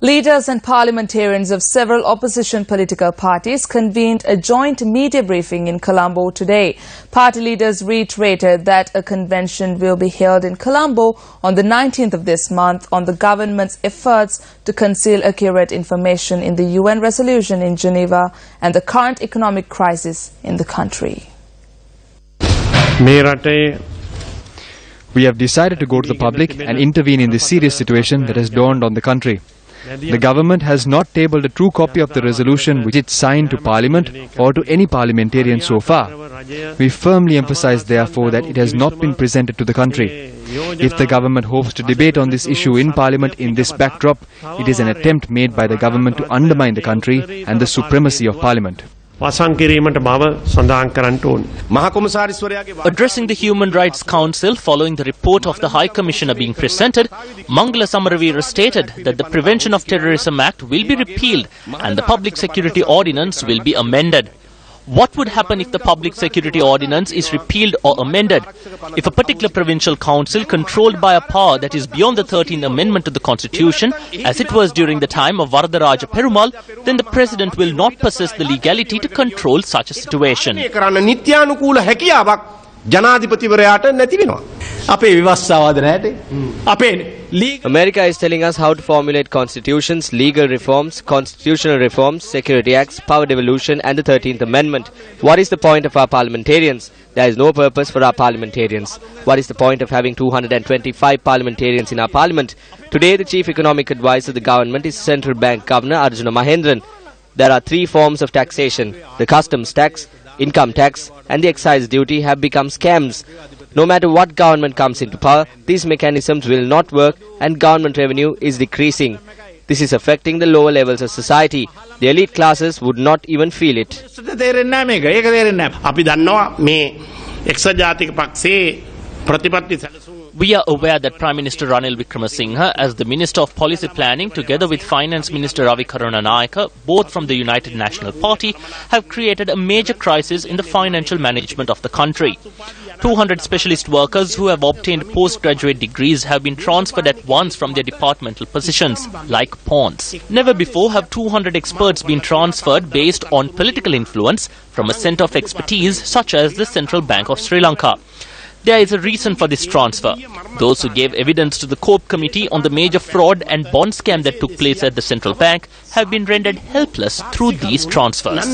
Leaders and parliamentarians of several opposition political parties convened a joint media briefing in Colombo today. Party leaders reiterated that a convention will be held in Colombo on the 19th of this month on the government's efforts to conceal accurate information in the UN resolution in Geneva and the current economic crisis in the country. We have decided to go to the public and intervene in this serious situation that has dawned on the country. The government has not tabled a true copy of the resolution which it signed to Parliament or to any parliamentarian so far. We firmly emphasize therefore that it has not been presented to the country. If the government hopes to debate on this issue in Parliament in this backdrop, it is an attempt made by the government to undermine the country and the supremacy of Parliament. Addressing the Human Rights Council following the report of the High Commissioner being presented, Mangala Samaravira stated that the Prevention of Terrorism Act will be repealed and the Public Security Ordinance will be amended. What would happen if the Public Security Ordinance is repealed or amended? If a particular provincial council controlled by a power that is beyond the 13th Amendment to the Constitution, as it was during the time of Varadaraja Perumal, then the President will not possess the legality to control such a situation. America is telling us how to formulate constitutions, legal reforms, constitutional reforms, security acts, power devolution and the 13th Amendment. What is the point of our parliamentarians? There is no purpose for our parliamentarians. What is the point of having 225 parliamentarians in our parliament? Today the chief economic advisor of the government is Central Bank Governor Arjuna Mahendran. There are three forms of taxation. The customs tax, income tax and the excise duty have become scams. No matter what government comes into power, these mechanisms will not work and government revenue is decreasing. This is affecting the lower levels of society. The elite classes would not even feel it. We are aware that Prime Minister Ranil Wickremesinghe, as the Minister of Policy Planning, together with Finance Minister Ravi Karunanayake, both from the United National Party, have created a major crisis in the financial management of the country. 200 specialist workers who have obtained postgraduate degrees have been transferred at once from their departmental positions, like pawns. Never before have 200 experts been transferred based on political influence from a centre of expertise such as the Central Bank of Sri Lanka. There is a reason for this transfer. Those who gave evidence to the COPE committee on the major fraud and bond scam that took place at the central bank have been rendered helpless through these transfers.